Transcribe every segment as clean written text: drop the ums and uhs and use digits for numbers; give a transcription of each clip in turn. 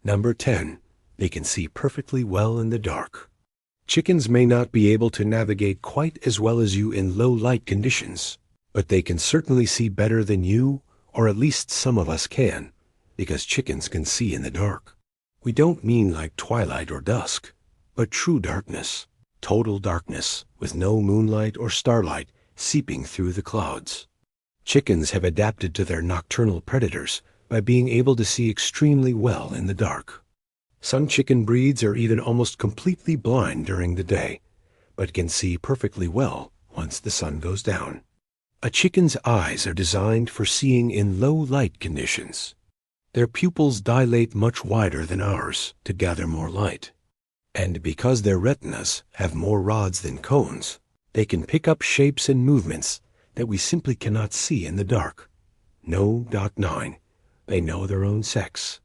Number 10. They can see perfectly well in the dark. Chickens may not be able to navigate quite as well as you in low light conditions, but they can certainly see better than you, or at least some of us can, because chickens can see in the dark. We don't mean like twilight or dusk, but true darkness, total darkness, with no moonlight or starlight seeping through the clouds. Chickens have adapted to their nocturnal predators by being able to see extremely well in the dark. Some chicken breeds are even almost completely blind during the day, but can see perfectly well once the sun goes down. A chicken's eyes are designed for seeing in low light conditions. Their pupils dilate much wider than ours to gather more light. And because their retinas have more rods than cones, they can pick up shapes and movements that we simply cannot see in the dark. No. 9. They know their own sex.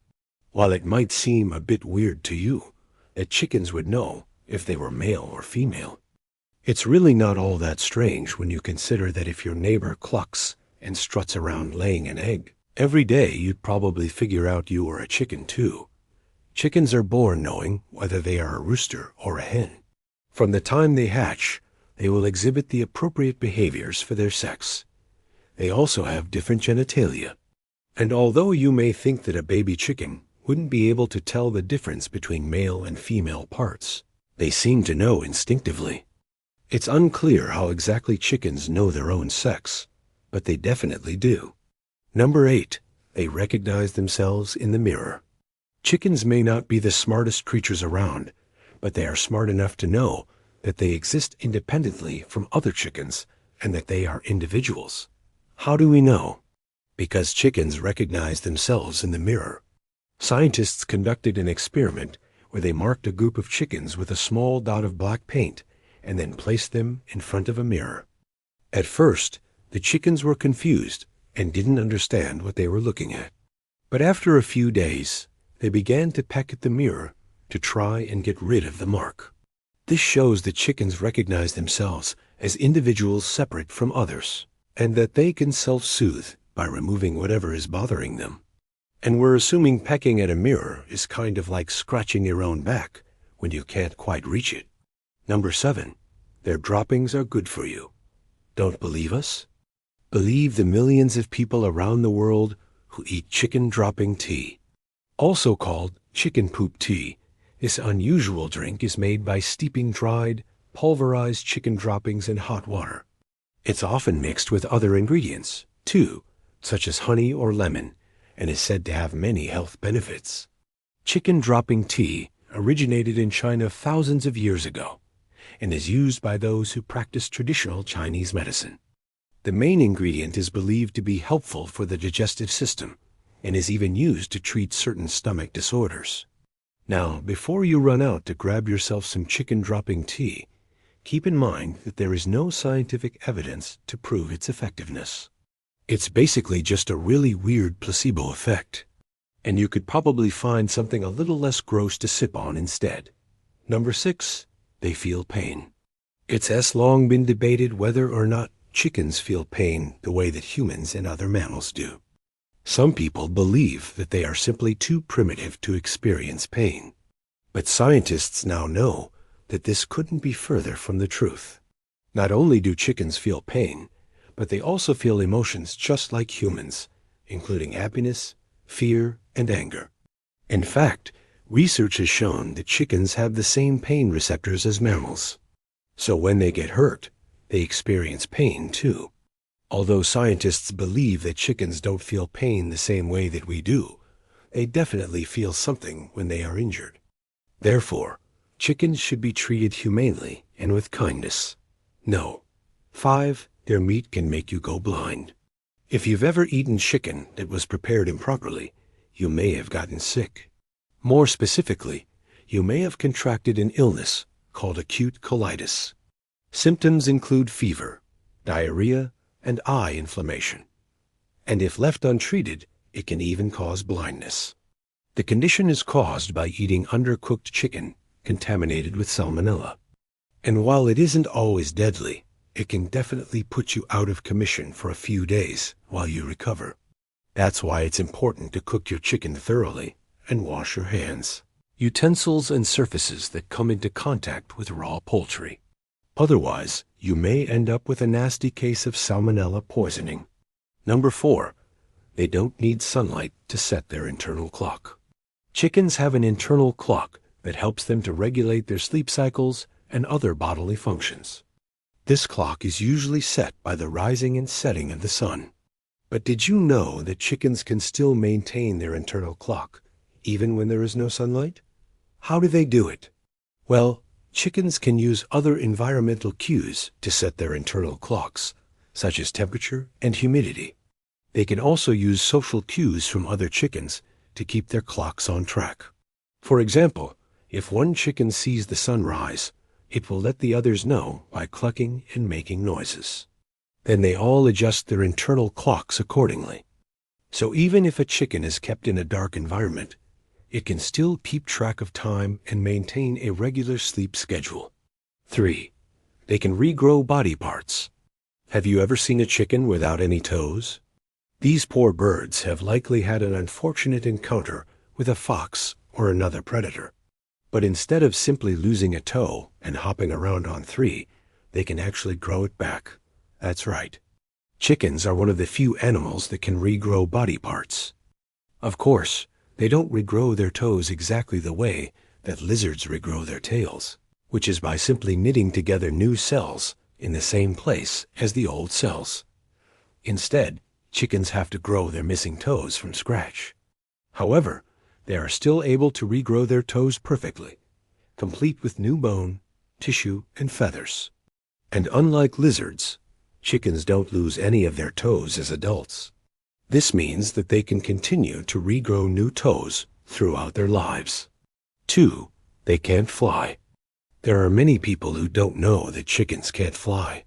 While it might seem a bit weird to you that chickens would know if they were male or female, it's really not all that strange when you consider that if your neighbor clucks and struts around laying an egg every day, you'd probably figure out you were a chicken too. Chickens are born knowing whether they are a rooster or a hen. From the time they hatch, they will exhibit the appropriate behaviors for their sex. They also have different genitalia. And although you may think that a baby chicken wouldn't be able to tell the difference between male and female parts, they seem to know instinctively. It's unclear how exactly chickens know their own sex, but they definitely do. Number 8. They recognize themselves in the mirror. Chickens may not be the smartest creatures around, but they are smart enough to know that they exist independently from other chickens and that they are individuals. How do we know? Because chickens recognize themselves in the mirror. Scientists conducted an experiment where they marked a group of chickens with a small dot of black paint and then placed them in front of a mirror. At first, the chickens were confused and didn't understand what they were looking at. But after a few days, they began to peck at the mirror to try and get rid of the mark. This shows that chickens recognize themselves as individuals separate from others, and that they can self-soothe by removing whatever is bothering them. And we're assuming pecking at a mirror is kind of like scratching your own back when you can't quite reach it. Number 7. Their droppings are good for you. Don't believe us? Believe the millions of people around the world who eat chicken dropping tea. Also called chicken poop tea, this unusual drink is made by steeping dried, pulverized chicken droppings in hot water. It's often mixed with other ingredients, too, such as honey or lemon, and is said to have many health benefits. Chicken dropping tea originated in China thousands of years ago and is used by those who practice traditional Chinese medicine. The main ingredient is believed to be helpful for the digestive system and is even used to treat certain stomach disorders. Now, before you run out to grab yourself some chicken dropping tea, keep in mind that there is no scientific evidence to prove its effectiveness. It's basically just a really weird placebo effect, and you could probably find something a little less gross to sip on instead. Number 6. They feel pain. It's long been debated whether or not chickens feel pain the way that humans and other mammals do. Some people believe that they are simply too primitive to experience pain, but scientists now know that this couldn't be further from the truth. Not only do chickens feel pain, but they also feel emotions just like humans, including happiness, fear, and anger. In fact, research has shown that chickens have the same pain receptors as mammals. So when they get hurt, they experience pain too. Although scientists believe that chickens don't feel pain the same way that we do, they definitely feel something when they are injured. Therefore, chickens should be treated humanely and with kindness. No. 5. Their meat can make you go blind. If you've ever eaten chicken that was prepared improperly, you may have gotten sick. More specifically, you may have contracted an illness called acute colitis. Symptoms include fever, diarrhea, and eye inflammation. And if left untreated, it can even cause blindness. The condition is caused by eating undercooked chicken contaminated with salmonella. And while it isn't always deadly, it can definitely put you out of commission for a few days while you recover. That's why it's important to cook your chicken thoroughly and wash your hands. Utensils and surfaces that come into contact with raw poultry. Otherwise, you may end up with a nasty case of salmonella poisoning. Number 4. They don't need sunlight to set their internal clock. Chickens have an internal clock that helps them to regulate their sleep cycles and other bodily functions. This clock is usually set by the rising and setting of the sun. But did you know that chickens can still maintain their internal clock, even when there is no sunlight? How do they do it? Well, chickens can use other environmental cues to set their internal clocks, such as temperature and humidity. They can also use social cues from other chickens to keep their clocks on track. For example, if one chicken sees the sun rise, it will let the others know by clucking and making noises. Then they all adjust their internal clocks accordingly. So even if a chicken is kept in a dark environment, it can still keep track of time and maintain a regular sleep schedule. 3. They can regrow body parts. Have you ever seen a chicken without any toes? These poor birds have likely had an unfortunate encounter with a fox or another predator. But instead of simply losing a toe and hopping around on 3, they can actually grow it back. That's right. Chickens are one of the few animals that can regrow body parts. Of course, they don't regrow their toes exactly the way that lizards regrow their tails, which is by simply knitting together new cells in the same place as the old cells. Instead, chickens have to grow their missing toes from scratch. However, they are still able to regrow their toes perfectly, complete with new bone, tissue, and feathers. And unlike lizards, chickens don't lose any of their toes as adults. This means that they can continue to regrow new toes throughout their lives. 2. They can't fly. There are many people who don't know that chickens can't fly.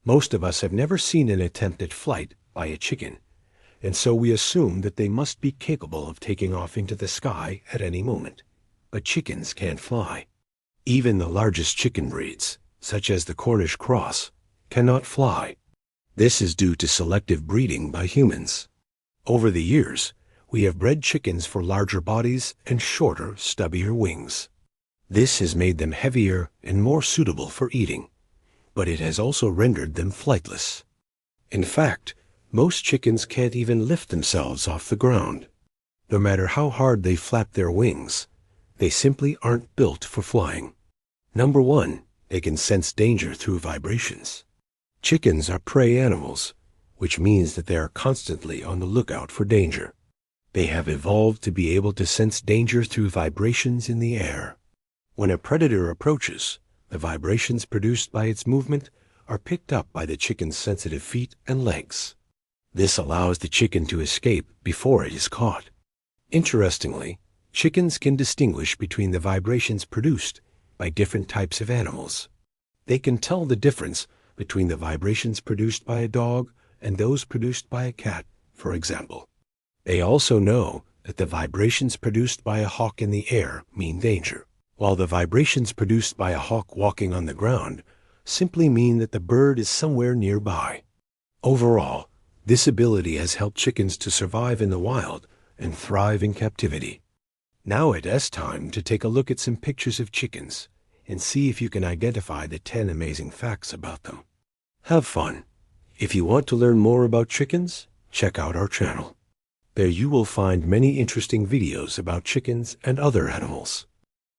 Most of us have never seen an attempt at flight by a chicken, and so we assume that they must be capable of taking off into the sky at any moment. But chickens can't fly. Even the largest chicken breeds, such as the Cornish cross, cannot fly. This is due to selective breeding by humans. Over the years, we have bred chickens for larger bodies and shorter, stubbier wings. This has made them heavier and more suitable for eating, but it has also rendered them flightless. In fact, most chickens can't even lift themselves off the ground. No matter how hard they flap their wings, they simply aren't built for flying. Number 1, they can sense danger through vibrations. Chickens are prey animals, which means that they are constantly on the lookout for danger. They have evolved to be able to sense danger through vibrations in the air. When a predator approaches, the vibrations produced by its movement are picked up by the chicken's sensitive feet and legs. This allows the chicken to escape before it is caught. Interestingly, chickens can distinguish between the vibrations produced by different types of animals. They can tell the difference between the vibrations produced by a dog and those produced by a cat, for example. They also know that the vibrations produced by a hawk in the air mean danger, while the vibrations produced by a hawk walking on the ground simply mean that the bird is somewhere nearby. Overall, this ability has helped chickens to survive in the wild and thrive in captivity. Now it's time to take a look at some pictures of chickens and see if you can identify the 10 amazing facts about them. Have fun. If you want to learn more about chickens, check out our channel. There you will find many interesting videos about chickens and other animals.